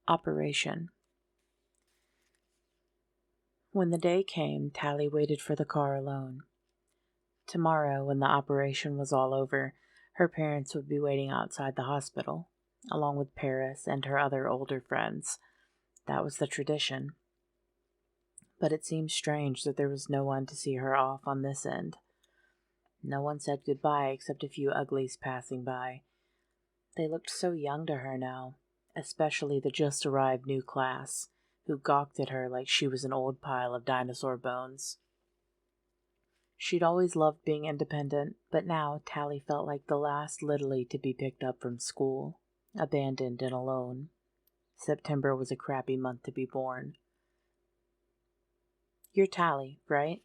Operation. When the day came, Tally waited for the car alone. Tomorrow, when the operation was all over, her parents would be waiting outside the hospital, along with Paris and her other older friends. That was the tradition. But it seemed strange that there was no one to see her off on this end. No one said goodbye except a few uglies passing by. They looked so young to her now, especially the just-arrived new class, who gawked at her like she was an old pile of dinosaur bones. She'd always loved being independent, but now Tally felt like the last Littly to be picked up from school, abandoned and alone. September was a crappy month to be born. "You're Tally, right?"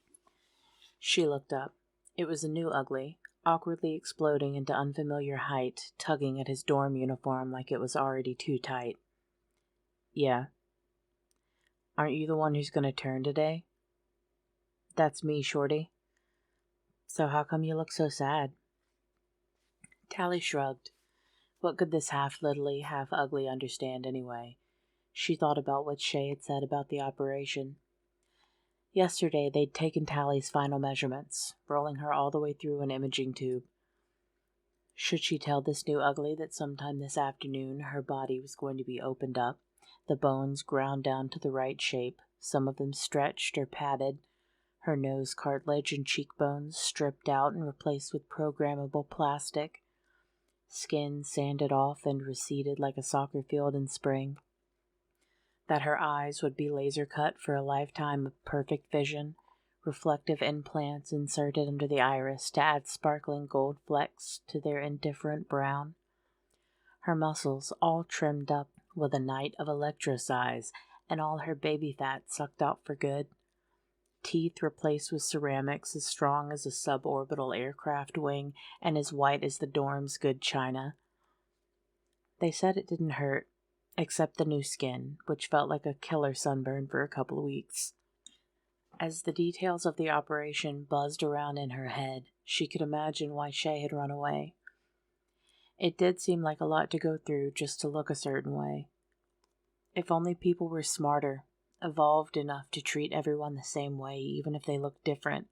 She looked up. It was a new ugly, awkwardly exploding into unfamiliar height, tugging at his dorm uniform like it was already too tight. "Yeah." "Aren't you the one who's going to turn today?" "That's me, Shorty." "So how come you look so sad?" Tally shrugged. What could this half-littly, half-ugly understand anyway? She thought about what Shay had said about the operation. Yesterday they'd taken Tally's final measurements, rolling her all the way through an imaging tube. Should she tell this new ugly that sometime this afternoon her body was going to be opened up, the bones ground down to the right shape, some of them stretched or padded, her nose cartilage and cheekbones stripped out and replaced with programmable plastic, skin sanded off and receded like a soccer field in spring, that her eyes would be laser cut for a lifetime of perfect vision, reflective implants inserted under the iris to add sparkling gold flecks to their indifferent brown, her muscles all trimmed up with a night of electro-size and all her baby fat sucked out for good, teeth replaced with ceramics as strong as a suborbital aircraft wing and as white as the dorm's good china. They said it didn't hurt, except the new skin, which felt like a killer sunburn for a couple of weeks. As the details of the operation buzzed around in her head, she could imagine why Shay had run away. It did seem like a lot to go through just to look a certain way. If only people were smarter, evolved enough to treat everyone the same way, even if they looked different,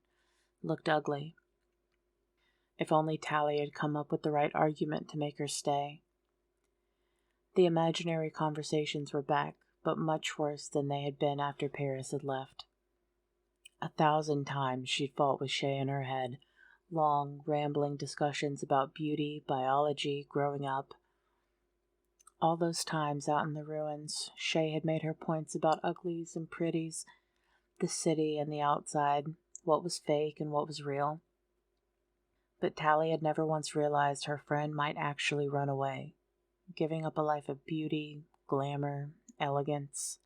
looked ugly. If only Tally had come up with the right argument to make her stay. The imaginary conversations were back, but much worse than they had been after Paris had left. 1,000 times she'd fought with Shay in her head, long, rambling discussions about beauty, biology, growing up. All those times out in the ruins, Shay had made her points about uglies and pretties, the city and the outside, what was fake and what was real. But Tally had never once realized her friend might actually run away, giving up a life of beauty, glamour, elegance.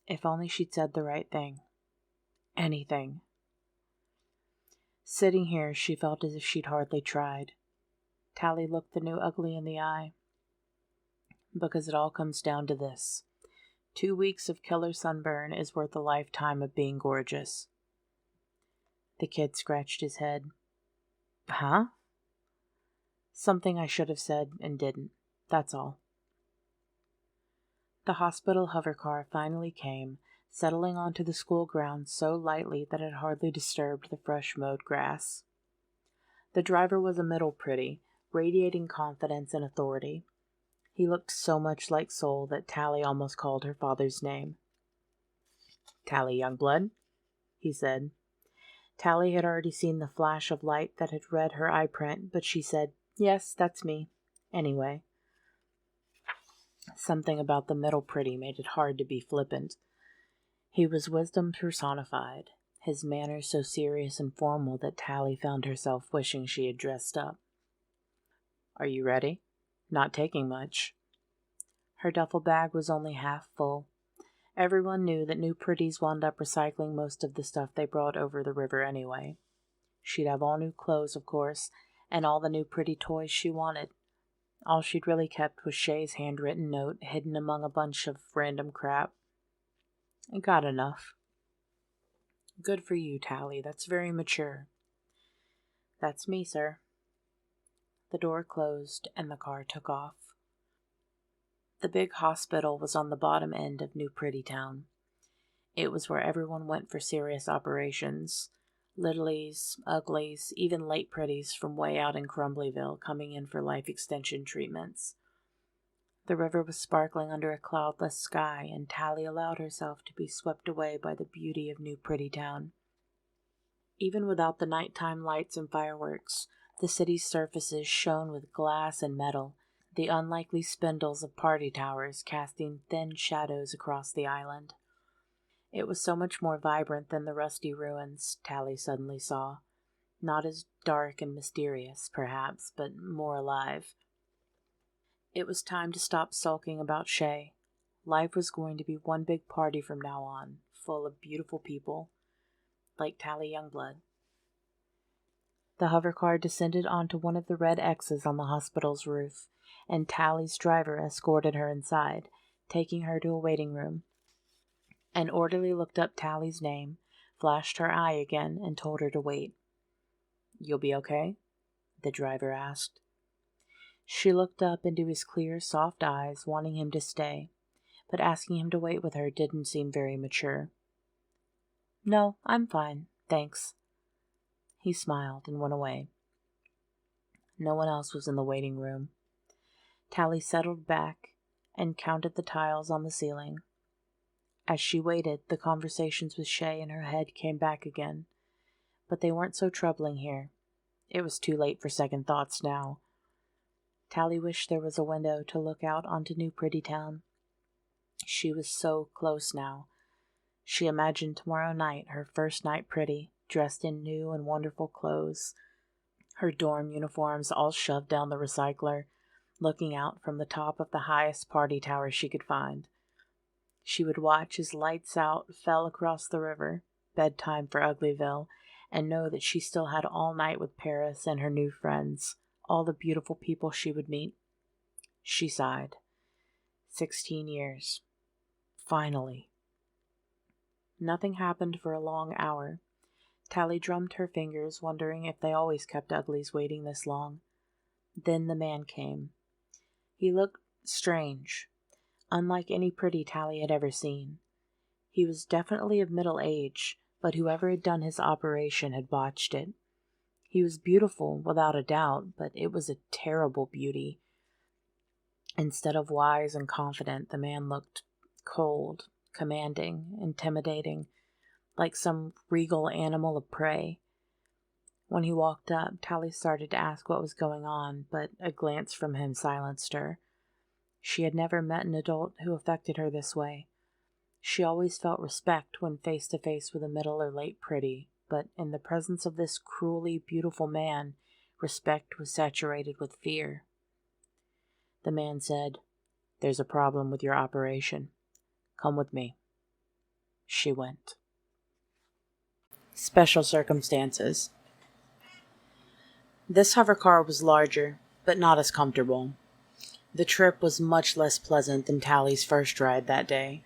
If only she'd said the right thing. Anything. Sitting here, she felt as if she'd hardly tried. Tally looked the new ugly in the eye. Because it all comes down to this. 2 weeks of killer sunburn is worth a lifetime of being gorgeous. The kid scratched his head. Huh? Something I should have said and didn't. That's all. The hospital hovercar finally came, settling onto the school grounds so lightly that it hardly disturbed the fresh-mowed grass. The driver was a middle pretty, radiating confidence and authority. He looked so much like Soul that Tally almost called her father's name. "Tally, Youngblood," he said. Tally had already seen the flash of light that had read her eye print, but she said, "Yes, that's me. Anyway." Something about the middle pretty made it hard to be flippant. He was wisdom personified, his manners so serious and formal that Tally found herself wishing she had dressed up. "Are you ready? Not taking much." Her duffel bag was only half full. Everyone knew that new pretties wound up recycling most of the stuff they brought over the river anyway. She'd have all new clothes, of course, and all the new pretty toys she wanted. All she'd really kept was Shay's handwritten note hidden among a bunch of random crap. Got enough. "Good for you, Tally. That's very mature." "That's me, sir." The door closed and the car took off. The big hospital was on the bottom end of New Pretty Town. It was where everyone went for serious operations. Littlies, Uglies, even late pretties from way out in Crumblyville coming in for life extension treatments. The river was sparkling under a cloudless sky, and Tally allowed herself to be swept away by the beauty of New Pretty Town. Even without the nighttime lights and fireworks, the city's surfaces shone with glass and metal, the unlikely spindles of party towers casting thin shadows across the island. It was so much more vibrant than the rusty ruins, Tally suddenly saw. Not as dark and mysterious, perhaps, but more alive. It was time to stop sulking about Shay. Life was going to be one big party from now on, full of beautiful people, like Tally Youngblood. The hovercar descended onto one of the red X's on the hospital's roof, and Tally's driver escorted her inside, taking her to a waiting room. An orderly looked up Tally's name, flashed her eye again, and told her to wait. "You'll be okay?" the driver asked. She looked up into his clear, soft eyes, wanting him to stay, but asking him to wait with her didn't seem very mature. "No, I'm fine, thanks." He smiled and went away. No one else was in the waiting room. Tally settled back and counted the tiles on the ceiling. As she waited, the conversations with Shay in her head came back again, but they weren't so troubling here. It was too late for second thoughts now. Tally wished there was a window to look out onto New Pretty Town. She was so close now. She imagined tomorrow night, her first night pretty, dressed in new and wonderful clothes, her dorm uniforms all shoved down the recycler, looking out from the top of the highest party tower she could find. She would watch as lights out fell across the river, bedtime for Uglyville, and know that she still had all night with Paris and her new friends, all the beautiful people she would meet. She sighed. 16 years. Finally. Nothing happened for a long hour. Tally drummed her fingers, wondering if they always kept Uglies waiting this long. Then the man came. He looked strange, unlike any pretty Tally had ever seen. He was definitely of middle age, but whoever had done his operation had botched it. He was beautiful, without a doubt, but it was a terrible beauty. Instead of wise and confident, the man looked cold, commanding, intimidating, like some regal animal of prey. When he walked up, Tally started to ask what was going on, but a glance from him silenced her. She had never met an adult who affected her this way. She always felt respect when face to face with a middle or late pretty, but in the presence of this cruelly beautiful man, respect was saturated with fear. The man said, "There's a problem with your operation. Come with me." She went. Special circumstances. This hovercar was larger, but not as comfortable. The trip was much less pleasant than Tally's first ride that day.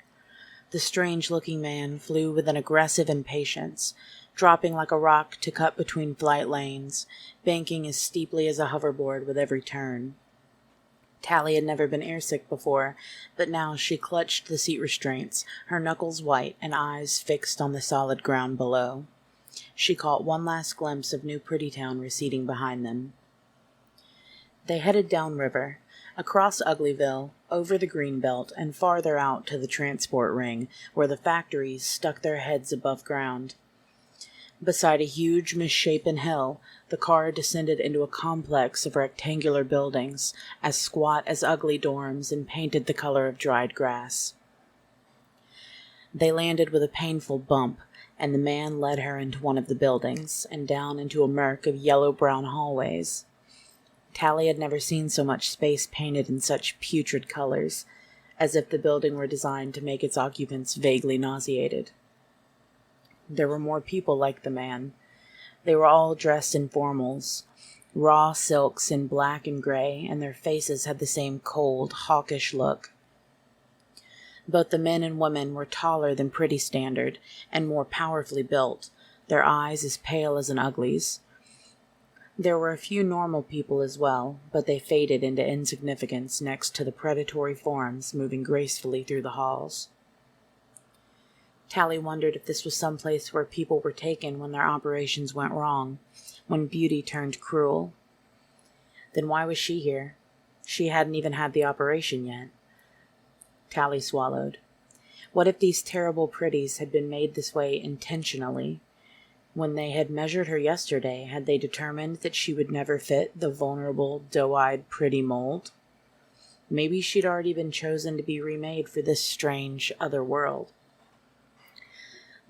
The strange-looking man flew with an aggressive impatience, dropping like a rock to cut between flight lanes, banking as steeply as a hoverboard with every turn. Tally had never been airsick before, but now she clutched the seat restraints, her knuckles white and eyes fixed on the solid ground below. She caught one last glimpse of New Pretty Town receding behind them. They headed downriver, across Uglyville, over the Greenbelt, and farther out to the transport ring, where the factories stuck their heads above ground. Beside a huge, misshapen hill, the car descended into a complex of rectangular buildings, as squat as ugly dorms and painted the color of dried grass. They landed with a painful bump, and the man led her into one of the buildings, and down into a murk of yellow-brown hallways. Tally had never seen so much space painted in such putrid colors, as if the building were designed to make its occupants vaguely nauseated. There were more people like the man. They were all dressed in formals, raw silks in black and gray, and their faces had the same cold, hawkish look. Both the men and women were taller than pretty standard, and more powerfully built, their eyes as pale as an Uglie's. There were a few normal people as well, but they faded into insignificance next to the predatory forms moving gracefully through the halls. Tally wondered if this was some place where people were taken when their operations went wrong, when beauty turned cruel. Then why was she here? She hadn't even had the operation yet. Tally swallowed. What if these terrible pretties had been made this way intentionally? When they had measured her yesterday, had they determined that she would never fit the vulnerable, doe-eyed, pretty mold? Maybe she'd already been chosen to be remade for this strange other world.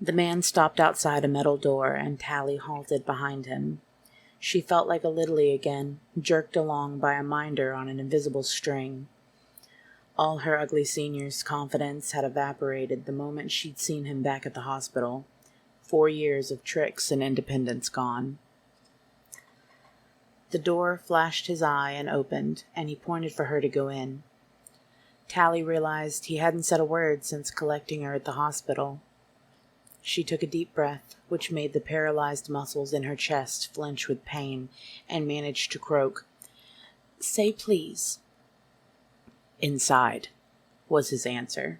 The man stopped outside a metal door, and Tally halted behind him. She felt like a Lily again, jerked along by a minder on an invisible string. All her ugly senior's confidence had evaporated the moment she'd seen him back at the hospital. 4 years of tricks and independence gone. The door flashed his eye and opened, and he pointed for her to go in. Tally realized he hadn't said a word since collecting her at the hospital. She took a deep breath, which made the paralyzed muscles in her chest flinch with pain, and managed to croak, "Say please." "Inside," was his answer.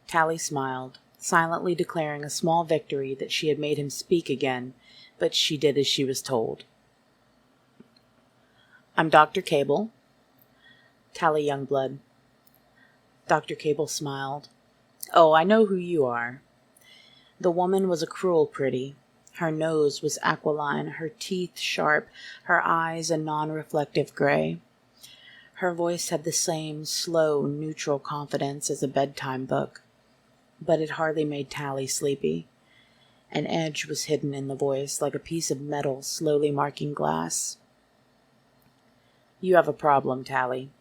Tally smiled, silently declaring a small victory that she had made him speak again, but she did as she was told. "I'm Dr. Cable." Tally Youngblood. Dr. Cable smiled. "Oh, I know who you are." The woman was a cruel pretty. Her nose was aquiline, her teeth sharp, her eyes a non-reflective gray. Her voice had the same slow, neutral confidence as a bedtime book, but it hardly made Tally sleepy. An edge was hidden in the voice, like a piece of metal slowly marking glass. "You have a problem, Tally."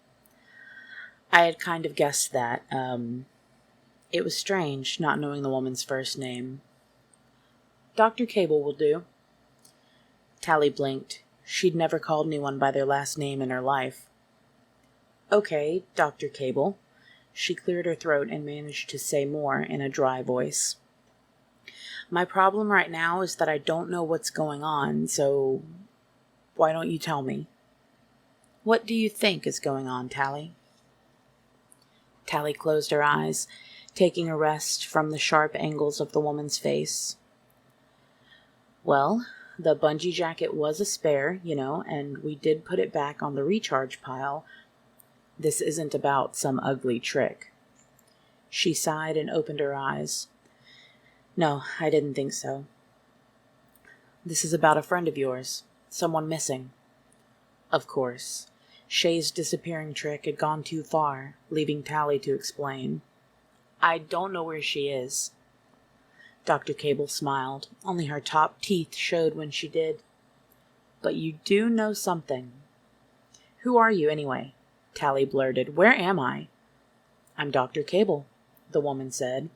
I had kind of guessed that. It was strange, not knowing the woman's first name. "Dr. Cable will do." Tally blinked. She'd never called anyone by their last name in her life. "Okay, Dr. Cable." She cleared her throat and managed to say more in a dry voice. "My problem right now is that I don't know what's going on, so why don't you tell me?" "What do you think is going on, Tally?" Tally closed her eyes, taking a rest from the sharp angles of the woman's face. "Well, the bungee jacket was a spare, and we did put it back on the recharge pile. This isn't about some ugly trick." She sighed and opened her eyes. "No, I didn't think so." "This is about a friend of yours, someone missing." Of course. Shay's disappearing trick had gone too far, leaving Tally to explain. "I don't know where she is." Dr. Cable smiled. Only her top teeth showed when she did. "But you do know something." "Who are you, anyway?" Tally blurted. "Where am I?" "I'm Dr. Cable," the woman said,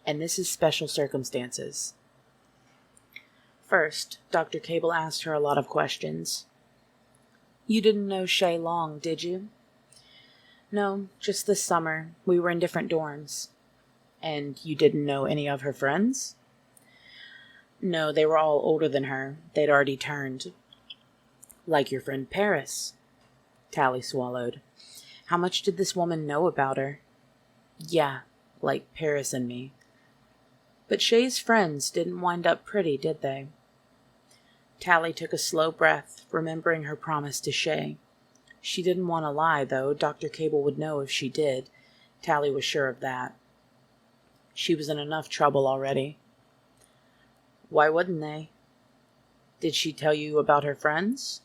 "and this is Special Circumstances." First, Dr. Cable asked her a lot of questions. "You didn't know Shay long, did you?" "No, just this summer. We were in different dorms." "And you didn't know any of her friends?" "No, they were all older than her. They'd already turned." "Like your friend Paris." Tally swallowed. How much did this woman know about her? "Yeah, like Paris and me." "But Shay's friends didn't wind up pretty, did they?" Tally took a slow breath, remembering her promise to Shay. She didn't want to lie, though. Dr. Cable would know if she did. Tally was sure of that. She was in enough trouble already. "Why wouldn't they?" "Did she tell you about her friends?"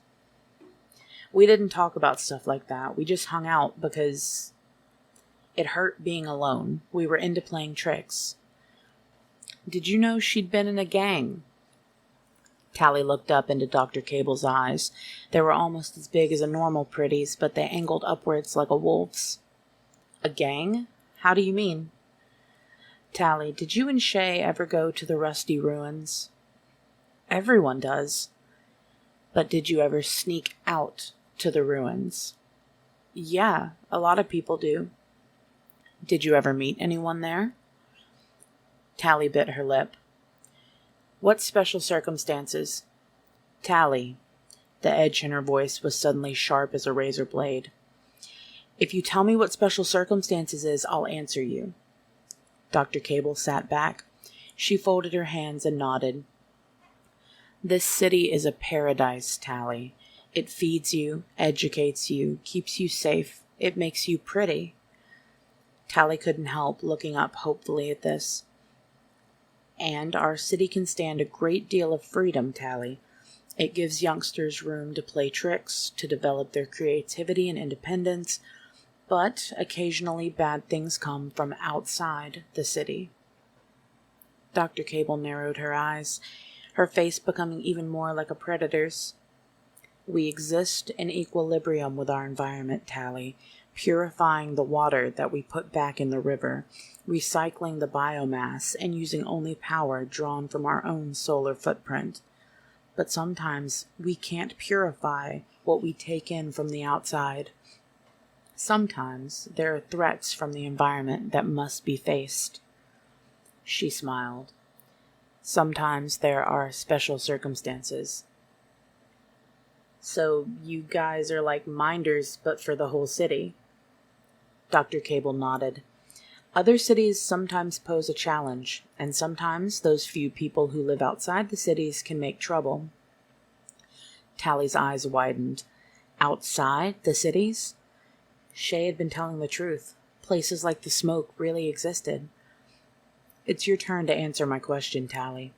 "We didn't talk about stuff like that. We just hung out because it hurt being alone. We were into playing tricks." "Did you know she'd been in a gang?" Tally looked up into Dr. Cable's eyes. They were almost as big as a normal pretty's, but they angled upwards like a wolf's. "A gang? How do you mean?" "Tally, did you and Shay ever go to the Rusty Ruins?" "Everyone does." "But did you ever sneak out to the ruins?" "Yeah, a lot of people do." "Did you ever meet anyone there?" Tally bit her lip. "What special circumstances?" "Tally, The edge in her voice was suddenly sharp as a razor blade. "If you tell me what special circumstances is, I'll answer you." Dr. Cable sat back. She folded her hands and nodded. "This city is a paradise, Tally. It feeds you, educates you, keeps you safe. It makes you pretty." Tally couldn't help looking up hopefully at this. "And our city can stand a great deal of freedom, Tally. It gives youngsters room to play tricks, to develop their creativity and independence, but occasionally bad things come from outside the city." Dr. Cable narrowed her eyes, her face becoming even more like a predator's. "We exist in equilibrium with our environment, Tally, purifying the water that we put back in the river, recycling the biomass, and using only power drawn from our own solar footprint. But sometimes we can't purify what we take in from the outside. Sometimes there are threats from the environment that must be faced." She smiled. "Sometimes there are special circumstances." "So you guys are like minders, but for the whole city?" Dr. Cable nodded. "Other cities sometimes pose a challenge, and sometimes those few people who live outside the cities can make trouble." Tally's eyes widened. Outside the cities? Shay had been telling the truth. Places like the Smoke really existed. "It's your turn to answer my question, Tally.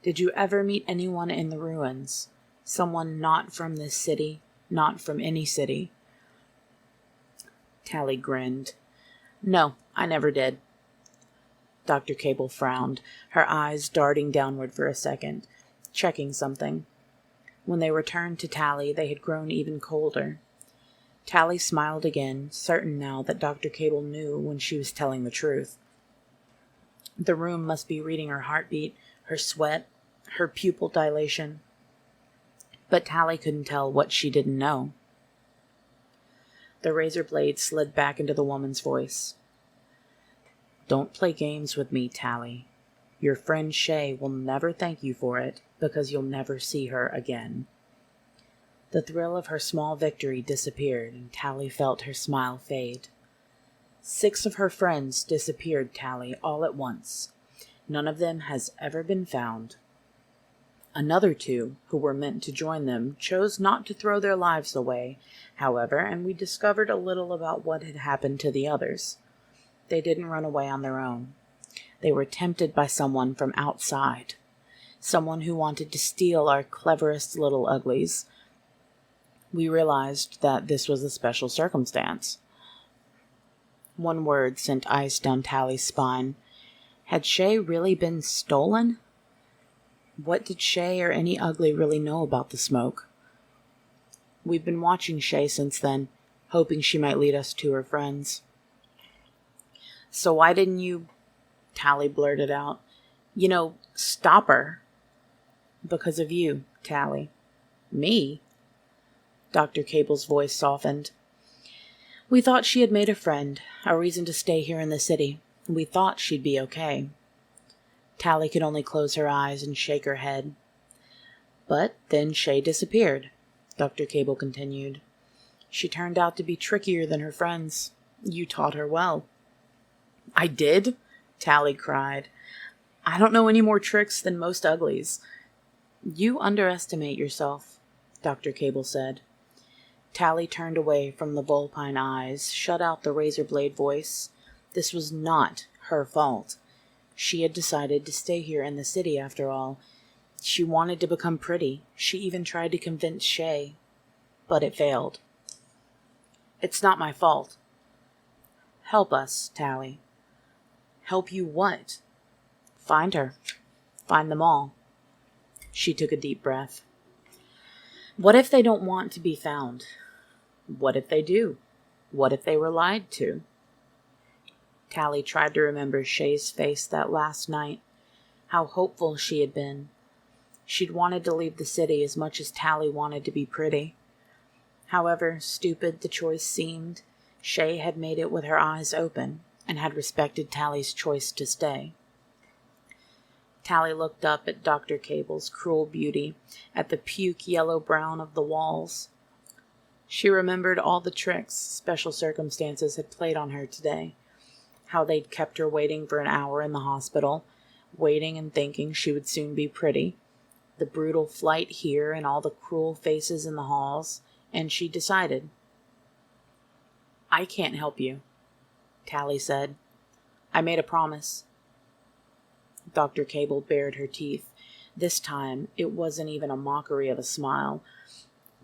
Did you ever meet anyone in the ruins? Someone not from this city, not from any city?" Tally grinned. "No, I never did." Dr. Cable frowned, her eyes darting downward for a second, checking something. When they returned to Tally, they had grown even colder. Tally smiled again, certain now that Dr. Cable knew when she was telling the truth. The room must be reading her heartbeat, her sweat, her pupil dilation. But Tally couldn't tell what she didn't know. The razor blade slid back into the woman's voice. "Don't play games with me, Tally. Your friend Shay will never thank you for it, because you'll never see her again." The thrill of her small victory disappeared, and Tally felt her smile fade. 6 of her friends disappeared, Tally, all at once. None of them has ever been found. Another 2, who were meant to join them, chose not to throw their lives away, however, and we discovered a little about what had happened to the others. They didn't run away on their own. They were tempted by someone from outside. Someone who wanted to steal our cleverest little uglies. We realized that this was a special circumstance. One word sent ice down Tally's spine. Had Shay really been stolen? What did Shay or any ugly really know about the Smoke? We've been watching Shay since then, hoping she might lead us to her friends. "So why didn't you," Tally blurted out, "stop her?" "Because of you, Tally." "Me?" Dr. Cable's voice softened. "We thought she had made a friend, a reason to stay here in the city. We thought she'd be okay." Tally could only close her eyes and shake her head. "But then Shay disappeared," Dr. Cable continued. "She turned out to be trickier than her friends. You taught her well." "I did?" Tally cried. "I don't know any more tricks than most uglies." "You underestimate yourself," Dr. Cable said. Tally turned away from the vulpine eyes, shut out the razor blade voice. This was not her fault. She had decided to stay here in the city after all. She wanted to become pretty. She even tried to convince Shay. But it failed. "It's not my fault." "Help us, Tally." "Help you what?" "Find her. Find them all." She took a deep breath. "What if they don't want to be found? What if they do? What if they were lied to?" Tally tried to remember Shay's face that last night. How hopeful she had been. She'd wanted to leave the city as much as Tally wanted to be pretty. However stupid the choice seemed, Shay had made it with her eyes open and had respected Tally's choice to stay. Tally looked up at Dr. Cable's cruel beauty, at the puke yellow-brown of the walls. She remembered all the tricks special circumstances had played on her today, how they'd kept her waiting for an hour in the hospital, waiting and thinking she would soon be pretty, the brutal flight here and all the cruel faces in the halls, and she decided. "I can't help you," Tally said. "I made a promise." Dr. Cable bared her teeth. This time, it wasn't even a mockery of a smile.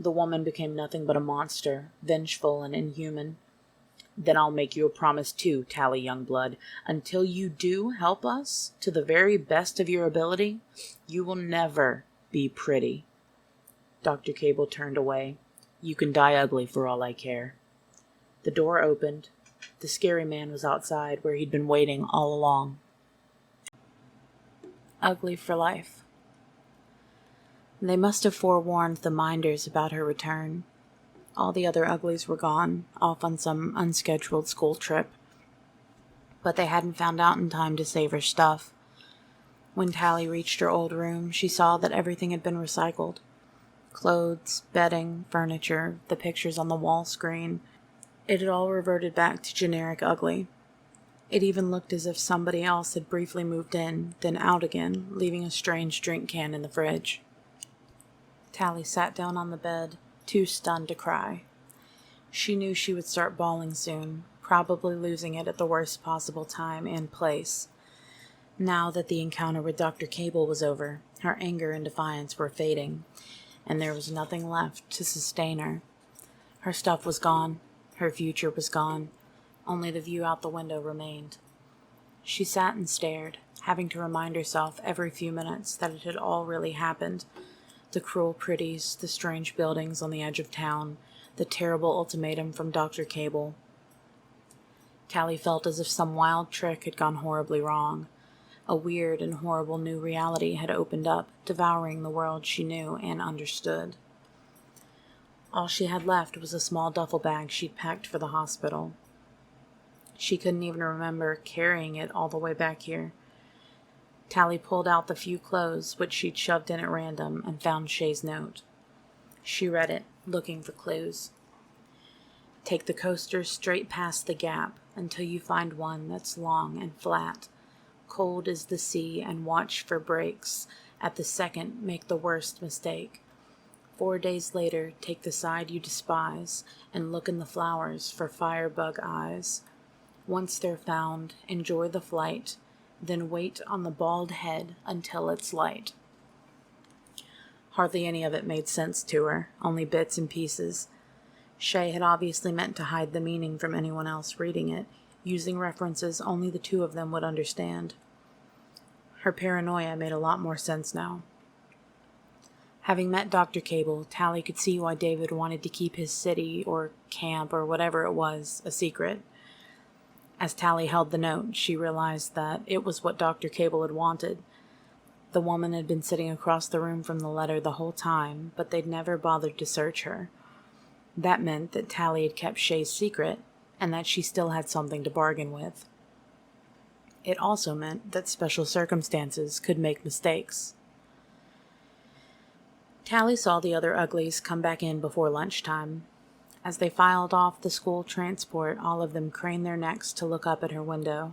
The woman became nothing but a monster, vengeful and inhuman. "Then I'll make you a promise too, Tally Youngblood. Until you do help us, to the very best of your ability, you will never be pretty." Dr. Cable turned away. "You can die ugly for all I care." The door opened. The scary man was outside, where he'd been waiting all along. Ugly for life. They must have forewarned the minders about her return. All the other uglies were gone, off on some unscheduled school trip. But they hadn't found out in time to save her stuff. When Tally reached her old room, she saw that everything had been recycled. Clothes, bedding, furniture, the pictures on the wall screen. It had all reverted back to generic ugly. It even looked as if somebody else had briefly moved in, then out again, leaving a strange drink can in the fridge. Tally sat down on the bed, too stunned to cry. She knew she would start bawling soon, probably losing it at the worst possible time and place. Now that the encounter with Dr. Cable was over, her anger and defiance were fading, and there was nothing left to sustain her. Her stuff was gone, her future was gone, only the view out the window remained. She sat and stared, having to remind herself every few minutes that it had all really happened. The cruel pretties, the strange buildings on the edge of town, the terrible ultimatum from Dr. Cable. Tally felt as if some wild trick had gone horribly wrong. A weird and horrible new reality had opened up, devouring the world she knew and understood. All she had left was a small duffel bag she'd packed for the hospital. She couldn't even remember carrying it all the way back here. Tally pulled out the few clothes which she'd shoved in at random and found Shay's note. She read it, looking for clues. "Take the coaster straight past the gap until you find one that's long and flat. Cold is the sea and watch for breaks. At the second, make the worst mistake. 4 days later, take the side you despise and look in the flowers for firebug eyes. Once they're found, enjoy the flight, then wait on the bald head until it's light." Hardly any of it made sense to her, only bits and pieces. Shay had obviously meant to hide the meaning from anyone else reading it, using references only the two of them would understand. Her paranoia made a lot more sense now. Having met Dr. Cable, Tally could see why David wanted to keep his city, or camp, or whatever it was, a secret. As Tally held the note, she realized that it was what Dr. Cable had wanted. The woman had been sitting across the room from the letter the whole time, but they'd never bothered to search her. That meant that Tally had kept Shay's secret, and that she still had something to bargain with. It also meant that special circumstances could make mistakes. Tally saw the other uglies come back in before lunchtime. As they filed off the school transport, all of them craned their necks to look up at her window.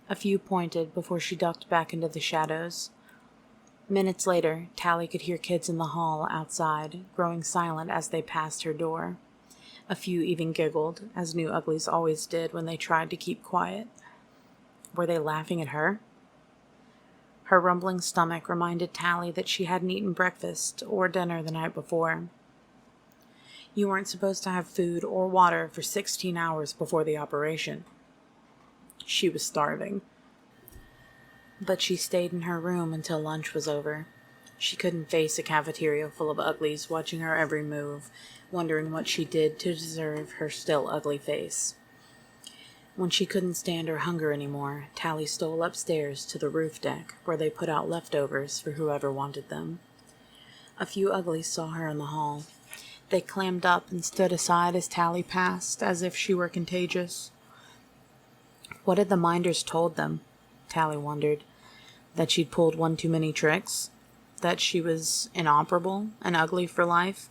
A few pointed before she ducked back into the shadows. Minutes later, Tally could hear kids in the hall outside, growing silent as they passed her door. A few even giggled, as new uglies always did when they tried to keep quiet. Were they laughing at her? Her rumbling stomach reminded Tally that she hadn't eaten breakfast or dinner the night before. You weren't supposed to have food or water for 16 hours before the operation. She was starving. But she stayed in her room until lunch was over. She couldn't face a cafeteria full of uglies watching her every move, wondering what she did to deserve her still ugly face. When she couldn't stand her hunger anymore, Tally stole upstairs to the roof deck, where they put out leftovers for whoever wanted them. A few uglies saw her in the hall. They clammed up and stood aside as Tally passed, as if she were contagious. What had the minders told them? Tally wondered. That she'd pulled one too many tricks? That she was inoperable and ugly for life?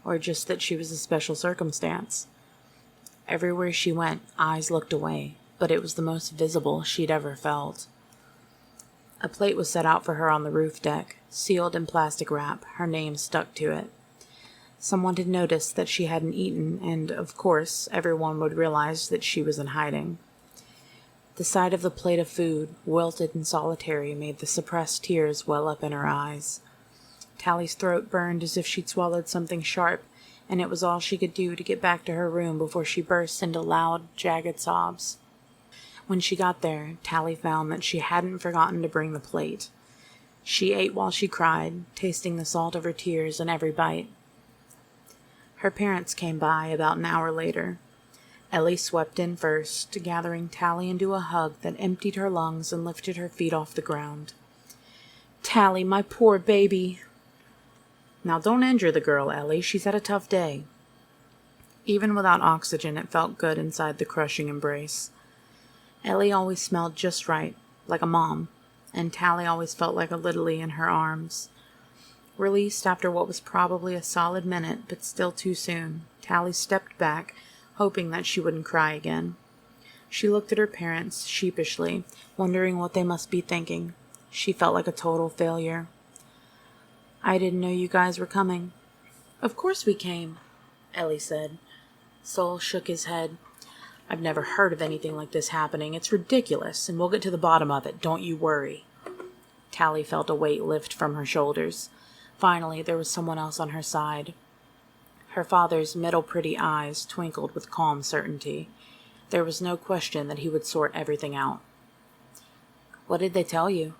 Or just that she was a special circumstance? Everywhere she went, eyes looked away, but it was the most visible she'd ever felt. A plate was set out for her on the roof deck, sealed in plastic wrap, her name stuck to it. Someone had noticed that she hadn't eaten, and, of course, everyone would realize that she was in hiding. The sight of the plate of food, wilted and solitary, made the suppressed tears well up in her eyes. Tally's throat burned as if she'd swallowed something sharp, and it was all she could do to get back to her room before she burst into loud, jagged sobs. When she got there, Tally found that she hadn't forgotten to bring the plate. She ate while she cried, tasting the salt of her tears in every bite. Her parents came by about an hour later. Ellie swept in first, gathering Tally into a hug that emptied her lungs and lifted her feet off the ground. "Tally, my poor baby." "Now don't injure the girl, Ellie. She's had a tough day." Even without oxygen, it felt good inside the crushing embrace. Ellie always smelled just right, like a mom, and Tally always felt like a littlie in her arms. Released after what was probably a solid minute, but still too soon, Tally stepped back, hoping that she wouldn't cry again. She looked at her parents sheepishly, wondering what they must be thinking. She felt like a total failure. "I didn't know you guys were coming." "Of course we came," Ellie said. Sol shook his head. "I've never heard of anything like this happening. It's ridiculous, and we'll get to the bottom of it. Don't you worry." Tally felt a weight lift from her shoulders. Finally, there was someone else on her side. Her father's middle-pretty eyes twinkled with calm certainty. There was no question that he would sort everything out. "What did they tell you?"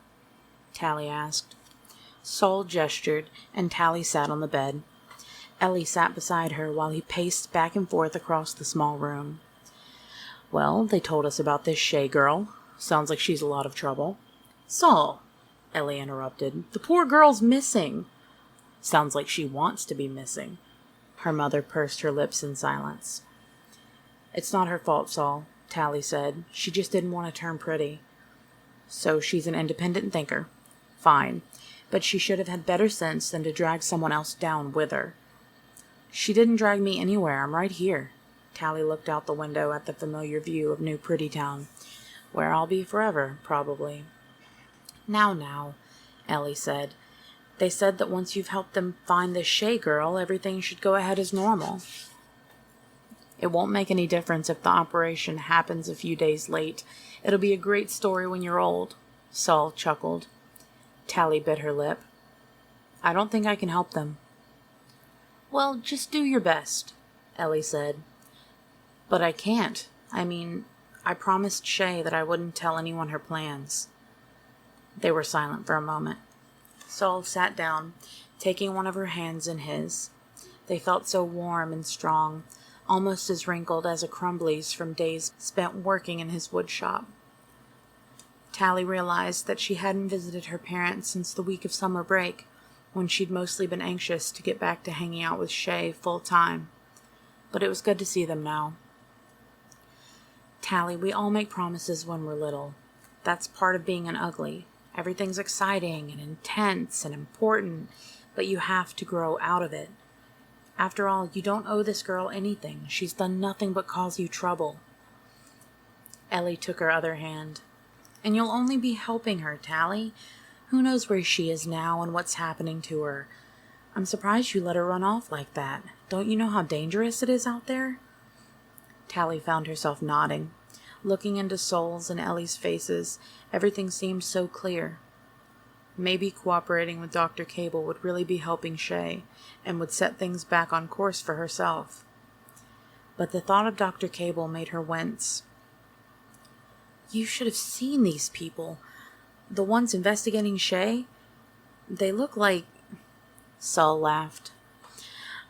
Tally asked. Sol gestured, and Tally sat on the bed. Ellie sat beside her while he paced back and forth across the small room. "Well, they told us about this Shay girl. Sounds like she's a lot of trouble." "Sol," Ellie interrupted, "the poor girl's missing." "Sounds like she wants to be missing." Her mother pursed her lips in silence. "It's not her fault, Sol," Tally said. "She just didn't want to turn pretty." "So she's an independent thinker. Fine. But she should have had better sense than to drag someone else down with her." "She didn't drag me anywhere. I'm right here." Tally looked out the window at the familiar view of New Prettytown, where I'll be forever, probably. Now, Ellie said. "They said that once you've helped them find this Shay girl, everything should go ahead as normal." "It won't make any difference if the operation happens a few days late. It'll be a great story when you're old," Sol chuckled. Tally bit her lip. "I don't think I can help them." "Well, just do your best," Ellie said. "But I can't. I promised Shay that I wouldn't tell anyone her plans." They were silent for a moment. Sol sat down, taking one of her hands in his. They felt so warm and strong, almost as wrinkled as a Crumbly's from days spent working in his wood shop. Tally realized that she hadn't visited her parents since the week of summer break, when she'd mostly been anxious to get back to hanging out with Shay full time. But it was good to see them now. "Tally, we all make promises when we're little. That's part of being an ugly. Everything's exciting and intense and important, but you have to grow out of it. After all, you don't owe this girl anything. She's done nothing but cause you trouble." Ellie took her other hand. "And you'll only be helping her, Tally. Who knows where she is now and what's happening to her? I'm surprised you let her run off like that. Don't you know how dangerous it is out there?" Tally found herself nodding. Looking into Sol's and Ellie's faces, everything seemed so clear. Maybe cooperating with Dr. Cable would really be helping Shay, and would set things back on course for herself. But the thought of Dr. Cable made her wince. "You should have seen these people. The ones investigating Shay. They look like—" Sol laughed.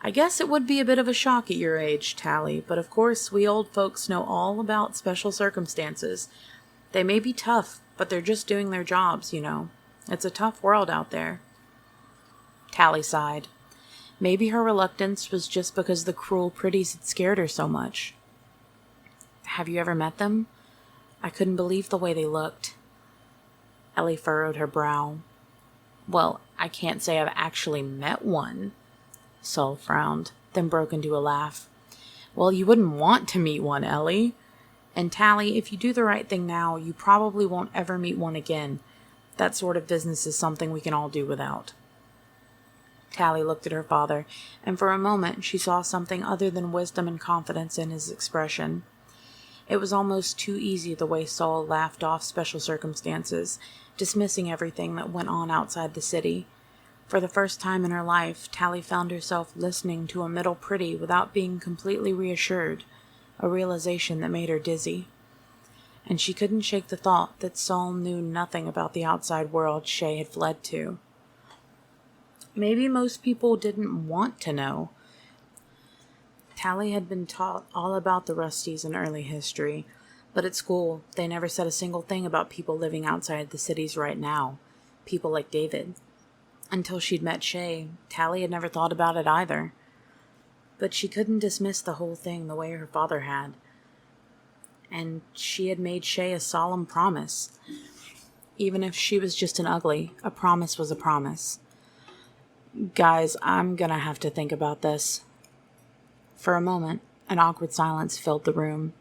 "I guess it would be a bit of a shock at your age, Tally, but of course we old folks know all about special circumstances. They may be tough, but they're just doing their jobs, you know. It's a tough world out there." Tally sighed. Maybe her reluctance was just because the cruel pretties had scared her so much. "Have you ever met them? I couldn't believe the way they looked." Ellie furrowed her brow. Well, I can't say I've actually met one. Saul frowned, then broke into a laugh. Well, you wouldn't want to meet one, Ellie. And Tally, if you do the right thing now, you probably won't ever meet one again. That sort of business is something we can all do without. Tally looked at her father, and for a moment she saw something other than wisdom and confidence in his expression. It was almost too easy the way Saul laughed off special circumstances, dismissing everything that went on outside the city. For the first time in her life, Tally found herself listening to a middle pretty without being completely reassured, a realization that made her dizzy. And she couldn't shake the thought that Saul knew nothing about the outside world Shay had fled to. Maybe most people didn't want to know. Tally had been taught all about the Rusties in early history, but at school they never said a single thing about people living outside the cities right now, people like David. Until she'd met Shay, Tally had never thought about it either. But she couldn't dismiss the whole thing the way her father had. And she had made Shay a solemn promise. Even if she was just an ugly, a promise was a promise. Guys, I'm gonna have to think about this. For a moment, an awkward silence filled the room.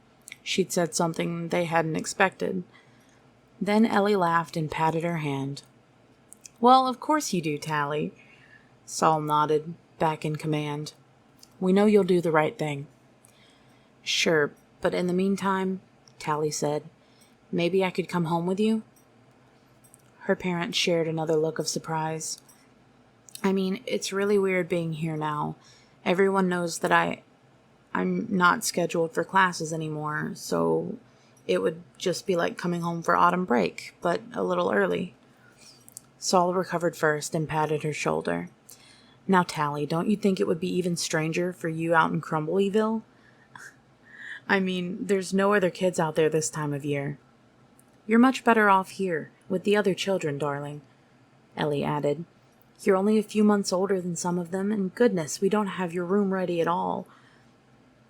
She'd said something they hadn't expected. Then Ellie laughed and patted her hand. Well, of course you do, Tally. Saul nodded, back in command. We know you'll do the right thing. Sure, but in the meantime, Tally said, maybe I could come home with you? Her parents shared another look of surprise. I mean, it's really weird being here now. Everyone knows that I'm not scheduled for classes anymore, so it would just be like coming home for autumn break, but a little early. Saul recovered first and patted her shoulder. Now, Tally, don't you think it would be even stranger for you out in Crumbleyville? I mean, there's no other kids out there this time of year. You're much better off here, with the other children, darling, Ellie added. You're only a few months older than some of them, and goodness, we don't have your room ready at all.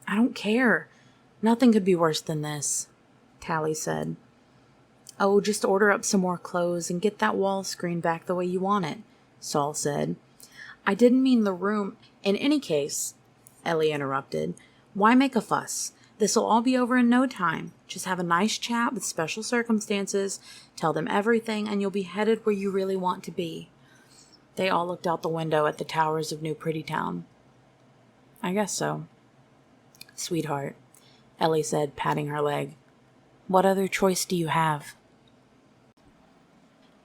I don't care. Nothing could be worse than this, Tally said. Oh, just order up some more clothes and get that wall screen back the way you want it, Saul said. I didn't mean the room. In any case, Ellie interrupted, why make a fuss? This'll all be over in no time. Just have a nice chat with special circumstances, tell them everything, and you'll be headed where you really want to be. They all looked out the window at the towers of New Prettytown. I guess so. Sweetheart, Ellie said, patting her leg. What other choice do you have?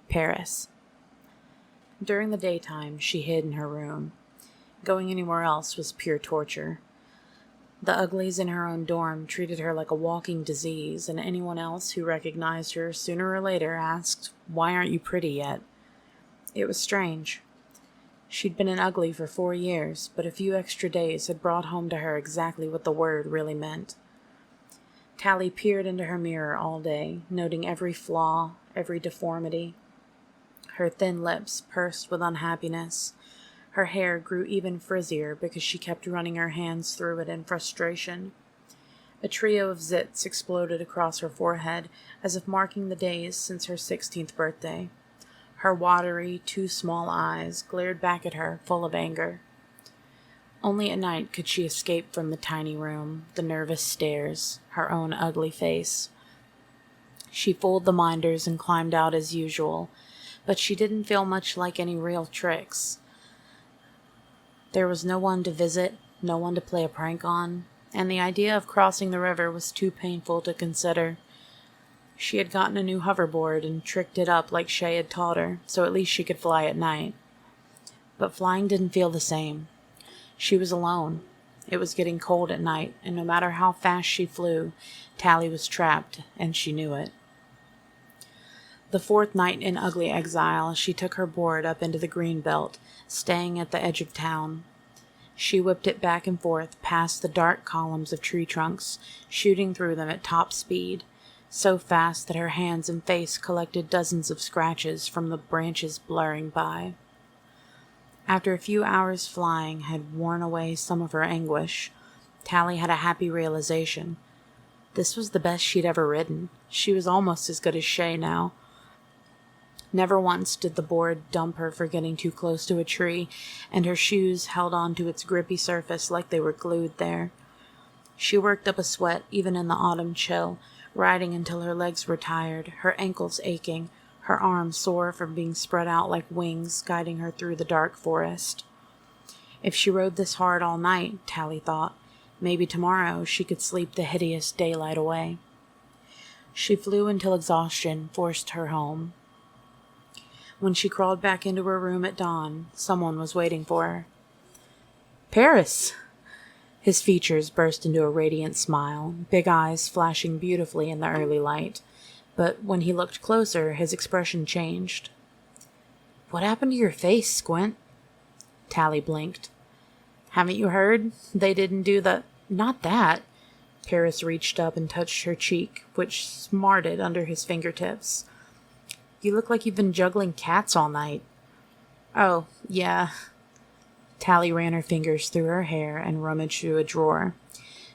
Paris. During the daytime, she hid in her room. Going anywhere else was pure torture. The Uglies in her own dorm treated her like a walking disease, and anyone else who recognized her sooner or later asked, "Why aren't you pretty yet?" It was strange. She'd been an ugly for 4 years, but a few extra days had brought home to her exactly what the word really meant. Tally peered into her mirror all day, noting every flaw, every deformity. Her thin lips pursed with unhappiness. Her hair grew even frizzier because she kept running her hands through it in frustration. A trio of zits exploded across her forehead, as if marking the days since her 16th birthday. Her watery, too small eyes glared back at her, full of anger. Only at night could she escape from the tiny room, the nervous stares, her own ugly face. She fooled the minders and climbed out as usual, but she didn't feel much like any real tricks. There was no one to visit, no one to play a prank on, and the idea of crossing the river was too painful to consider. She had gotten a new hoverboard and tricked it up like Shay had taught her, so at least she could fly at night. But flying didn't feel the same. She was alone. It was getting cold at night, and no matter how fast she flew, Tally was trapped, and she knew it. The 4th night in ugly exile, she took her board up into the green belt, staying at the edge of town. She whipped it back and forth past the dark columns of tree trunks, shooting through them at top speed, so fast that her hands and face collected dozens of scratches from the branches blurring by. After a few hours flying had worn away some of her anguish, Tally had a happy realization. This was the best she'd ever ridden. She was almost as good as Shay now. Never once did the board dump her for getting too close to a tree, and her shoes held on to its grippy surface like they were glued there. She worked up a sweat even in the autumn chill, riding until her legs were tired, her ankles aching, her arms sore from being spread out like wings guiding her through the dark forest. If she rode this hard all night, Tally thought, maybe tomorrow she could sleep the hideous daylight away. She flew until exhaustion forced her home. When she crawled back into her room at dawn, someone was waiting for her. "Paris!" His features burst into a radiant smile, big eyes flashing beautifully in the early light. But when he looked closer, his expression changed. "What happened to your face, Squint?" Tally blinked. "Haven't you heard? They didn't do the—" "Not that." Paris reached up and touched her cheek, which smarted under his fingertips. "You look like you've been juggling cats all night." "Oh, yeah." Tally ran her fingers through her hair and rummaged through a drawer.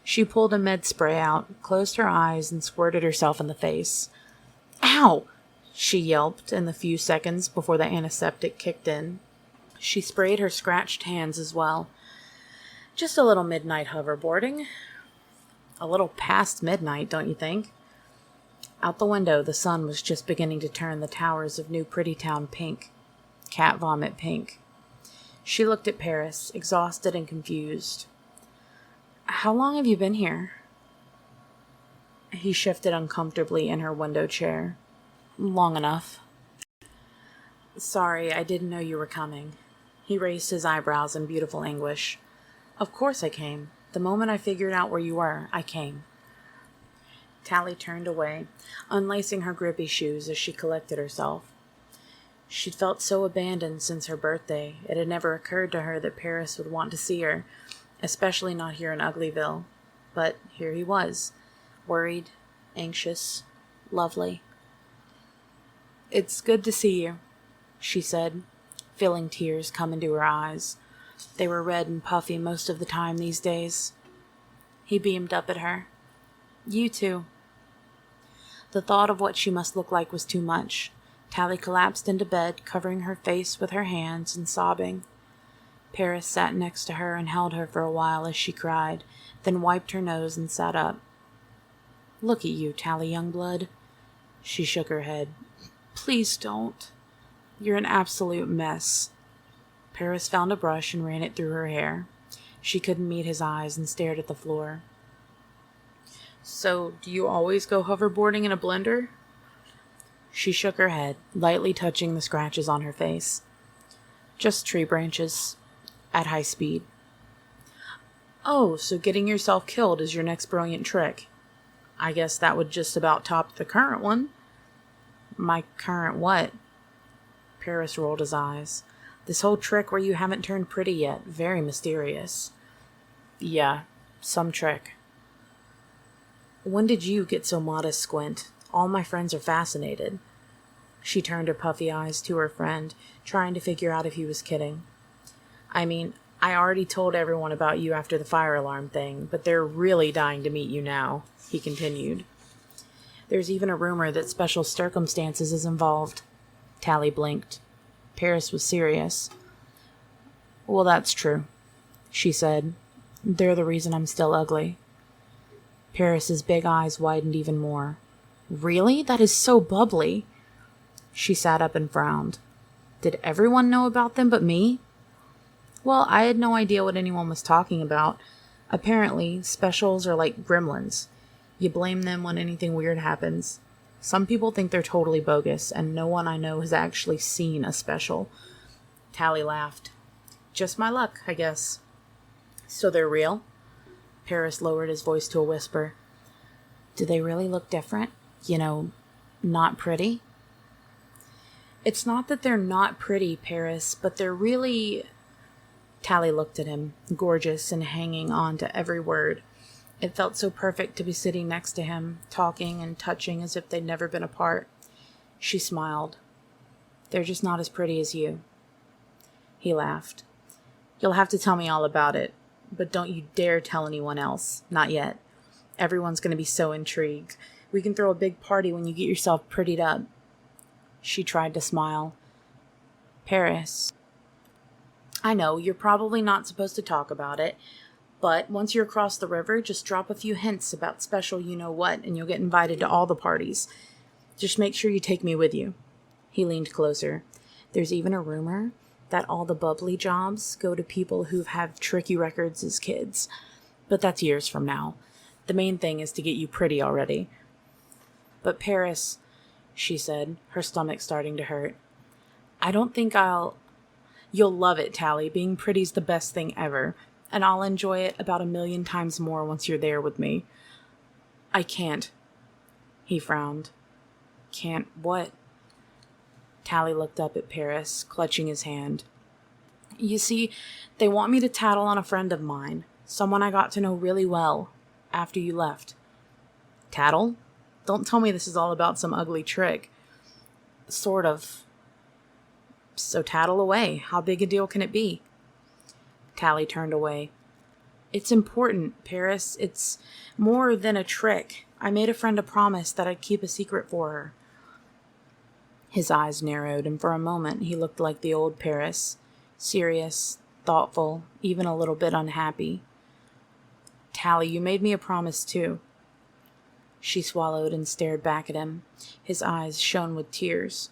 She pulled a med spray out, closed her eyes, and squirted herself in the face. "Ow!" she yelped in the few seconds before the antiseptic kicked in. She sprayed her scratched hands as well. "Just a little midnight hoverboarding." "A little past midnight, don't you think?" Out the window, the sun was just beginning to turn the towers of New Prettytown pink. Cat vomit pink. She looked at Paris, exhausted and confused. "How long have you been here?" He shifted uncomfortably in her window chair. "Long enough." "Sorry, I didn't know you were coming." He raised his eyebrows in beautiful anguish. "Of course I came. The moment I figured out where you were, I came." Tally turned away, unlacing her grippy shoes as she collected herself. She'd felt so abandoned since her birthday, it had never occurred to her that Paris would want to see her, especially not here in Uglyville. But here he was, worried, anxious, lovely. "It's good to see you," she said, feeling tears come into her eyes. They were red and puffy most of the time these days. He beamed up at her. "You too." The thought of what she must look like was too much. Tally collapsed into bed, covering her face with her hands and sobbing. Paris sat next to her and held her for a while as she cried, then wiped her nose and sat up. "Look at you, Tally Youngblood." She shook her head. "Please don't. You're an absolute mess." Paris found a brush and ran it through her hair. She couldn't meet his eyes and stared at the floor. "So, do you always go hoverboarding in a blender?" She shook her head, lightly touching the scratches on her face. "Just tree branches. At high speed." "Oh, so getting yourself killed is your next brilliant trick. I guess that would just about top the current one." "My current what?" Paris rolled his eyes. "This whole trick where you haven't turned pretty yet. Very mysterious." "Yeah, some trick." "When did you get so modest, Squint? All my friends are fascinated." She turned her puffy eyes to her friend, trying to figure out if he was kidding. "I mean, I already told everyone about you after the fire alarm thing, but they're really dying to meet you now," he continued. "There's even a rumor that special circumstances is involved." Tally blinked. Paris was serious. "Well, that's true," she said. "They're the reason I'm still ugly." Paris's big eyes widened even more. "Really? That is so bubbly." She sat up and frowned. "Did everyone know about them but me?" "Well, I had no idea what anyone was talking about. Apparently, specials are like gremlins. You blame them when anything weird happens. Some people think they're totally bogus, and no one I know has actually seen a special." Tally laughed. "Just my luck, I guess." "So they're real?" Paris lowered his voice to a whisper. "Do they really look different? You know, not pretty?" "It's not that they're not pretty, Paris, but they're really—" Tally looked at him, gorgeous and hanging on to every word. It felt so perfect to be sitting next to him, talking and touching as if they'd never been apart. She smiled. "They're just not as pretty as you." He laughed. "You'll have to tell me all about it, but don't you dare tell anyone else. Not yet. Everyone's going to be so intrigued. We can throw a big party when you get yourself prettied up." She tried to smile. Paris, I know you're probably not supposed to talk about it, but once you're across the river, just drop a few hints about special you-know-what, and you'll get invited to all the parties. Just make sure you take me with you. He leaned closer. There's even a rumor that all the bubbly jobs go to people who've had tricky records as kids. But that's years from now. The main thing is to get you pretty already. But Paris, she said, her stomach starting to hurt. I don't think You'll love it, Tally. Being pretty's the best thing ever, and I'll enjoy it about 1,000,000 times more once you're there with me. I can't. He frowned. Can't what? Tally looked up at Paris, clutching his hand. You see, they want me to tattle on a friend of mine, someone I got to know really well, after you left. Tattle? Don't tell me this is all about some ugly trick. Sort of. So tattle away. How big a deal can it be? Tally turned away. It's important, Paris. It's more than a trick. I made a friend a promise that I'd keep a secret for her. His eyes narrowed, and for a moment he looked like the old Paris, serious, thoughtful, even a little bit unhappy. Tally, you made me a promise too. She swallowed and stared back at him. His eyes shone with tears.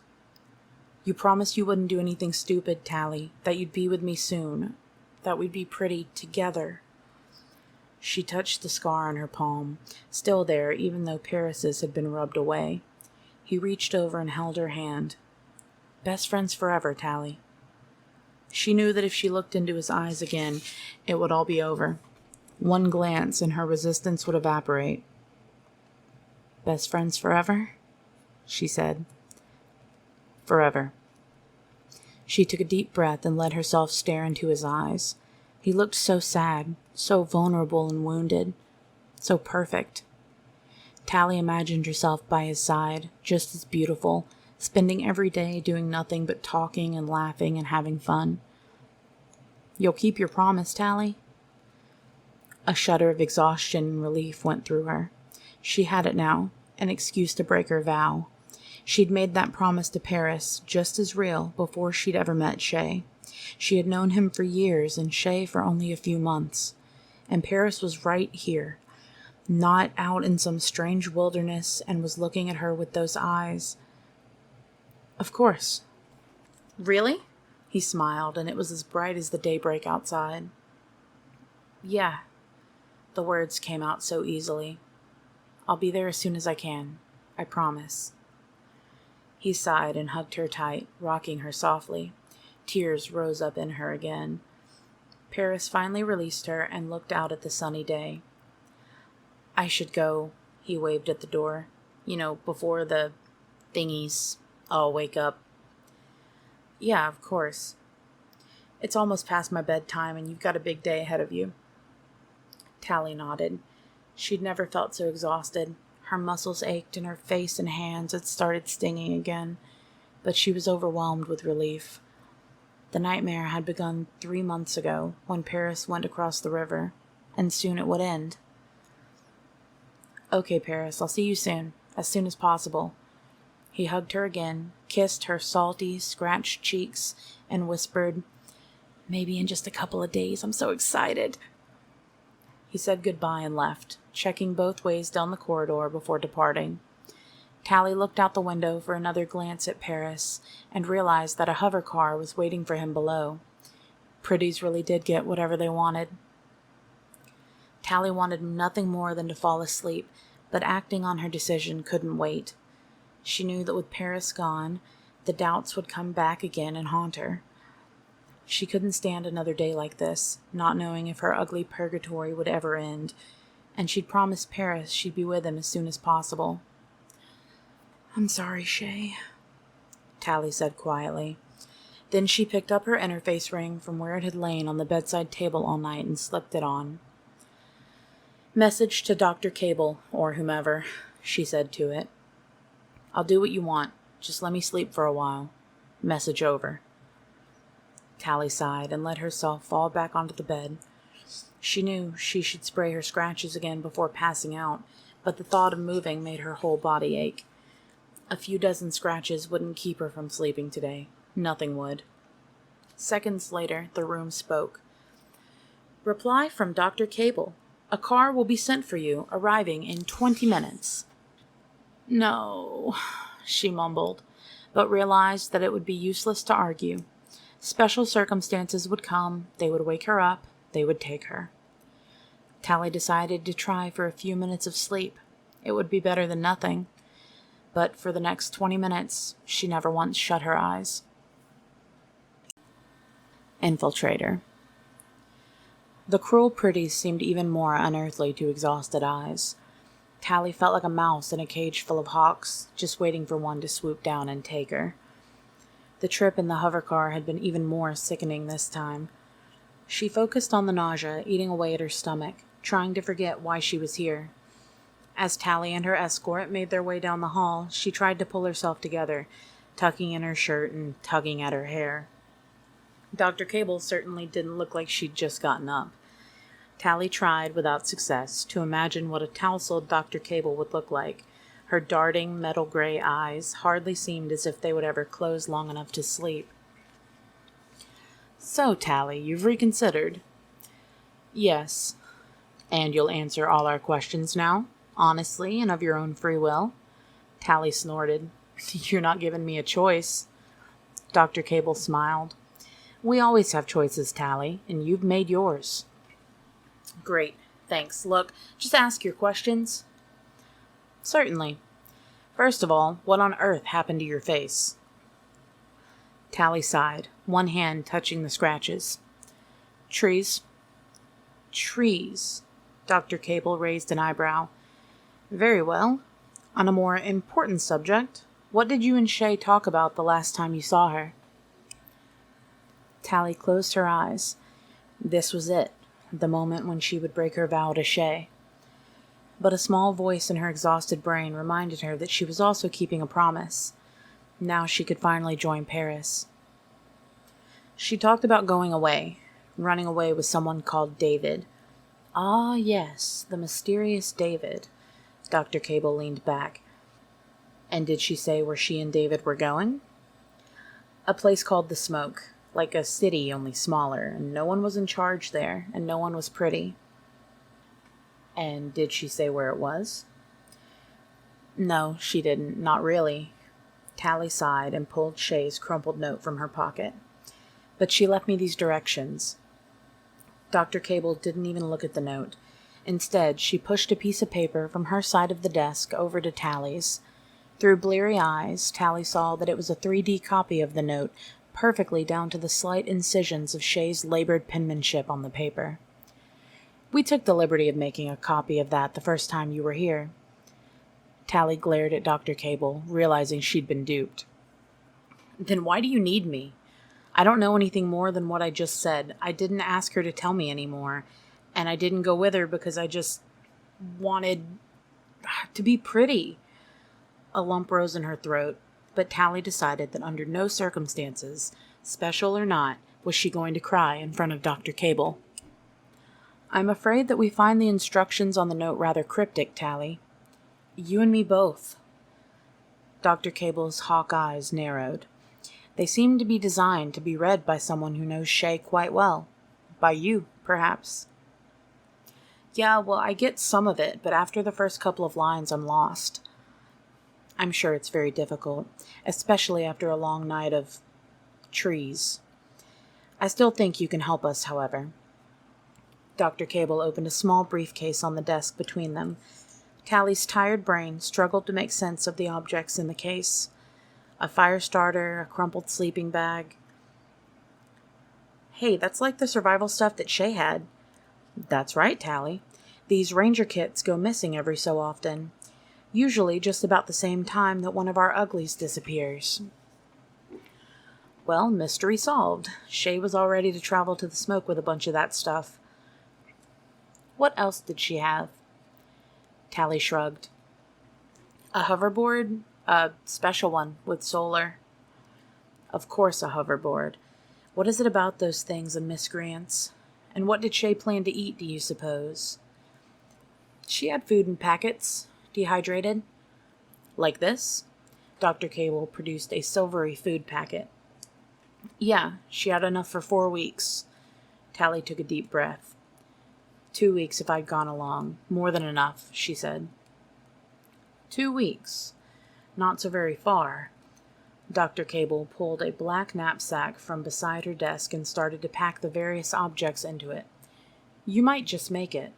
You promised you wouldn't do anything stupid, Tally, that you'd be with me soon, that we'd be pretty together. She touched the scar on her palm, still there even though Paris's had been rubbed away. He reached over and held her hand. Best friends forever, Tally. She knew that if she looked into his eyes again, it would all be over. One glance and her resistance would evaporate. Best friends forever? She said. Forever. She took a deep breath and let herself stare into his eyes. He looked so sad, so vulnerable and wounded, so perfect. Tally imagined herself by his side, just as beautiful, spending every day doing nothing but talking and laughing and having fun. You'll keep your promise, Tally? A shudder of exhaustion and relief went through her. She had it now, an excuse to break her vow. She'd made that promise to Paris just as real before she'd ever met Shay. She had known him for years and Shay for only a few months. And Paris was right here, not out in some strange wilderness, and was looking at her with those eyes. Of course. Really? He smiled, and it was as bright as the daybreak outside. Yeah. The words came out so easily. I'll be there as soon as I can. I promise. He sighed and hugged her tight, rocking her softly. Tears rose up in her again. Paris finally released her and looked out at the sunny day. I should go, he waved at the door. Before the thingies all wake up. Yeah, of course. It's almost past my bedtime and you've got a big day ahead of you. Tally nodded. She'd never felt so exhausted. Her muscles ached and her face and hands had started stinging again, but she was overwhelmed with relief. The nightmare had begun 3 months ago when Paris went across the river, and soon it would end. Okay, Paris, I'll see you soon as possible. He hugged her again, kissed her salty, scratched cheeks, and whispered, Maybe in just a couple of days. I'm so excited. He said goodbye and left, checking both ways down the corridor before departing. Tally looked out the window for another glance at Paris and realized that a hover car was waiting for him below. Pretties really did get whatever they wanted. Tally wanted nothing more than to fall asleep, but acting on her decision couldn't wait. She knew that with Paris gone, the doubts would come back again and haunt her. She couldn't stand another day like this, not knowing if her ugly purgatory would ever end, and she'd promised Paris she'd be with him as soon as possible. I'm sorry, Shay, Tally said quietly. Then she picked up her interface ring from where it had lain on the bedside table all night and slipped it on. Message to Dr. Cable, or whomever, she said to it. I'll do what you want. Just let me sleep for a while. Message over. Tally sighed and let herself fall back onto the bed. She knew she should spray her scratches again before passing out, but the thought of moving made her whole body ache. A few dozen scratches wouldn't keep her from sleeping today. Nothing would. Seconds later, the room spoke. Reply from Dr. Cable. A car will be sent for you, arriving in 20 minutes. No, she mumbled, but realized that it would be useless to argue. Special circumstances would come, they would wake her up, they would take her. Tally decided to try for a few minutes of sleep. It would be better than nothing. But for the next 20 minutes, she never once shut her eyes. Infiltrator. The cruel pretties seemed even more unearthly to exhausted eyes. Tally felt like a mouse in a cage full of hawks, just waiting for one to swoop down and take her. The trip in the hovercar had been even more sickening this time. She focused on the nausea eating away at her stomach, trying to forget why she was here. As Tally and her escort made their way down the hall, she tried to pull herself together, tucking in her shirt and tugging at her hair. Dr. Cable certainly didn't look like she'd just gotten up. Tally tried, without success, to imagine what a tousled Dr. Cable would look like. Her darting, metal gray eyes hardly seemed as if they would ever close long enough to sleep. So, Tally, you've reconsidered? Yes. And you'll answer all our questions now? Honestly and of your own free will? Tally snorted. You're not giving me a choice. Dr. Cable smiled. We always have choices, Tally, and you've made yours. Great, thanks. Look, just ask your questions. Certainly. First of all, what on earth happened to your face? Tally sighed, one hand touching the scratches. Trees. Trees. Dr. Cable raised an eyebrow. Very well. On a more important subject, what did you and Shay talk about the last time you saw her? Tally closed her eyes. This was it, the moment when she would break her vow to Shay. But a small voice in her exhausted brain reminded her that she was also keeping a promise. Now she could finally join Paris. She talked about going away, running away with someone called David. Ah, yes, the mysterious David. Dr. Cable leaned back. And did she say where she and David were going? A place called The Smoke, like a city, only smaller, and no one was in charge there, and no one was pretty. And did she say where it was? No, she didn't, not really. Tally sighed and pulled Shay's crumpled note from her pocket. But she left me these directions. Dr. Cable didn't even look at the note. Instead, she pushed a piece of paper from her side of the desk over to Tally's. Through bleary eyes, Tally saw that it was a 3D copy of the note, perfectly down to the slight incisions of Shay's labored penmanship on the paper. We took the liberty of making a copy of that the first time you were here. Tally glared at Dr. Cable, realizing she'd been duped. Then why do you need me? I don't know anything more than what I just said. I didn't ask her to tell me any more. And I didn't go with her because I just wanted to be pretty. A lump rose in her throat, but Tally decided that under no circumstances, special or not, was she going to cry in front of Dr. Cable. I'm afraid that we find the instructions on the note rather cryptic, Tally. You and me both. Dr. Cable's hawk eyes narrowed. They seemed to be designed to be read by someone who knows Shay quite well. By you, perhaps. Yeah, well, I get some of it, but after the first couple of lines, I'm lost. I'm sure it's very difficult, especially after a long night of trees. I still think you can help us, however. Dr. Cable opened a small briefcase on the desk between them. Tally's tired brain struggled to make sense of the objects in the case. A fire starter, a crumpled sleeping bag. Hey, that's like the survival stuff that Shay had. That's right, Tally. These ranger kits go missing every so often. Usually just about the same time that one of our uglies disappears. Well, mystery solved. Shay was all ready to travel to the Smoke with a bunch of that stuff. What else did she have? Tally shrugged. A hoverboard? A special one with solar. Of course a hoverboard. What is it about those things and miscreants? And what did Shay plan to eat, do you suppose? She had food in packets. Dehydrated. Like this? Dr. Cable produced a silvery food packet. Yeah, she had enough for 4 weeks. Tally took a deep breath. 2 weeks if I'd gone along. More than enough, she said. 2 weeks. Not so very far. Dr. Cable pulled a black knapsack from beside her desk and started to pack the various objects into it. You might just make it.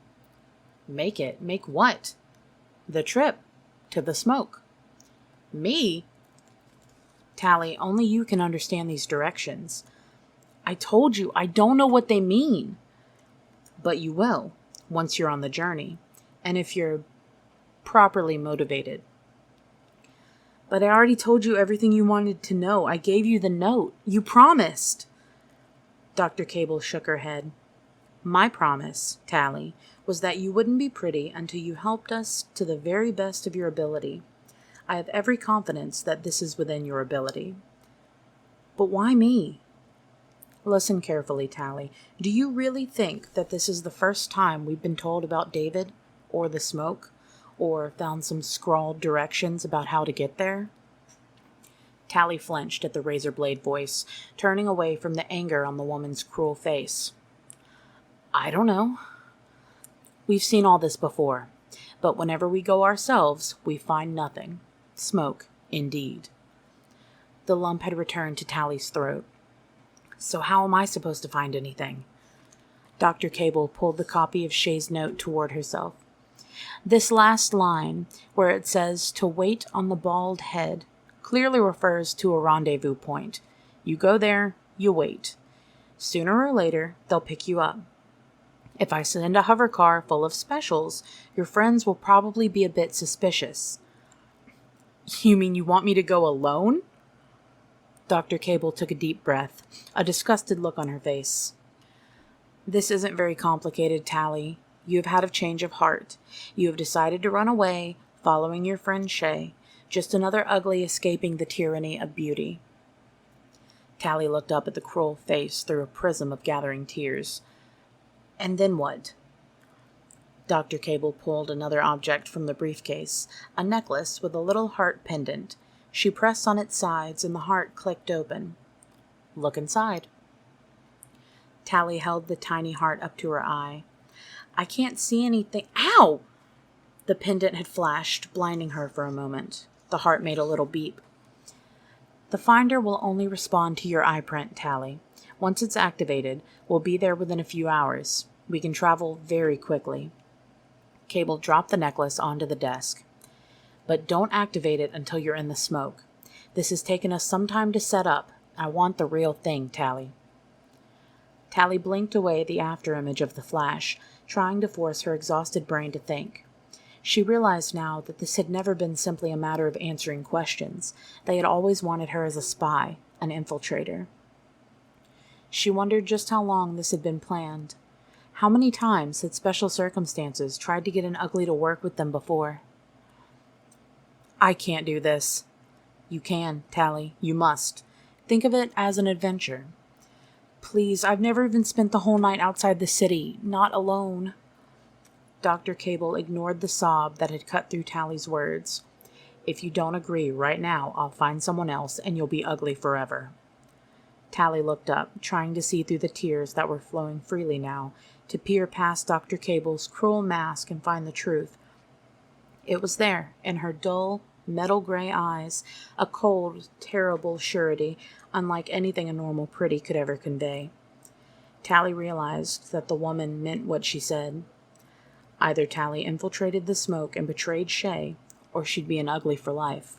Make it? Make what? The trip. To the smoke. Me? Tally, only you can understand these directions. I told you, I don't know what they mean. But you will, once you're on the journey, and if you're properly motivated. But I already told you everything you wanted to know. I gave you the note. You promised. Dr. Cable shook her head. My promise, Tally, was that you wouldn't be pretty until you helped us to the very best of your ability. I have every confidence that this is within your ability. But why me? Listen carefully, Tally. Do you really think that this is the first time we've been told about David, or the smoke, or found some scrawled directions about how to get there? Tally flinched at the razor blade voice, turning away from the anger on the woman's cruel face. I don't know. We've seen all this before, but whenever we go ourselves, we find nothing. Smoke, indeed. The lump had returned to Tally's throat. So how am I supposed to find anything? Dr. Cable pulled the copy of Shay's note toward herself. This last line, where it says to wait on the bald head, clearly refers to a rendezvous point. You go there, you wait. Sooner or later, they'll pick you up. If I send a hover car full of specials, your friends will probably be a bit suspicious. You mean you want me to go alone? Dr. Cable took a deep breath, a disgusted look on her face. This isn't very complicated, Tally. You have had a change of heart. You have decided to run away, following your friend Shay. Just another ugly escaping the tyranny of beauty. Tally looked up at the cruel face through a prism of gathering tears. And then what? Dr. Cable pulled another object from the briefcase, a necklace with a little heart pendant. She pressed on its sides, and the heart clicked open. Look inside. Tally held the tiny heart up to her eye. I can't see anything. Ow! The pendant had flashed, blinding her for a moment. The heart made a little beep. The finder will only respond to your eye print, Tally. Once it's activated, we'll be there within a few hours. We can travel very quickly. Cable dropped the necklace onto the desk. But don't activate it until you're in the smoke. This has taken us some time to set up. I want the real thing, Tally. Tally blinked away the afterimage of the flash, trying to force her exhausted brain to think. She realized now that this had never been simply a matter of answering questions. They had always wanted her as a spy, an infiltrator. She wondered just how long this had been planned. How many times had special circumstances tried to get an Ugly to work with them before? I can't do this. You can, Tally. You must. Think of it as an adventure. Please, I've never even spent the whole night outside the city, not alone. Dr. Cable ignored the sob that had cut through Tally's words. If you don't agree right now, I'll find someone else and you'll be ugly forever. Tally looked up, trying to see through the tears that were flowing freely now, to peer past Dr. Cable's cruel mask and find the truth. It was there, in her dull, metal-gray eyes, a cold, terrible surety, unlike anything a normal pretty could ever convey. Tally realized that the woman meant what she said. Either Tally infiltrated the smoke and betrayed Shay, or she'd be an Ugly for life.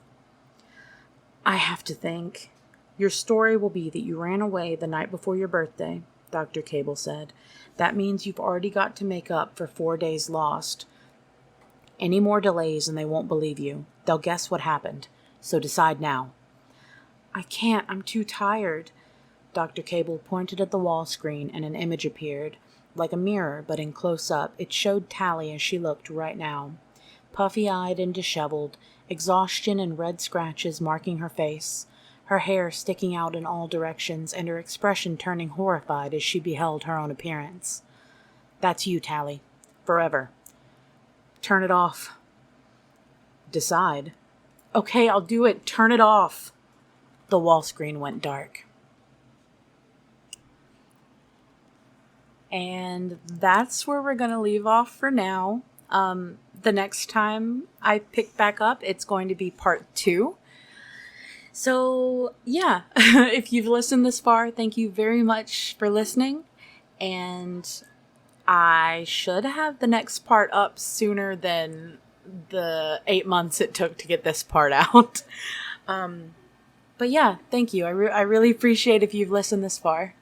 I have to think. Your story will be that you ran away the night before your birthday, Dr. Cable said. That means you've already got to make up for 4 days lost. Any more delays and they won't believe you. They'll guess what happened. So decide now. I can't. I'm too tired. Dr. Cable pointed at the wall screen and an image appeared. Like a mirror, but in close-up, it showed Tally as she looked right now. Puffy-eyed and disheveled, exhaustion and red scratches marking her face, her hair sticking out in all directions, and her expression turning horrified as she beheld her own appearance. That's you, Tally. Forever. Turn it off. Decide. Okay, I'll do it. Turn it off. The wall screen went dark. And that's where we're going to leave off for now. The next time I pick back up, it's going to be part 2. So, yeah, if you've listened this far, thank you very much for listening. And I should have the next part up sooner than the 8 months it took to get this part out. But yeah, thank you. I really appreciate if you've listened this far.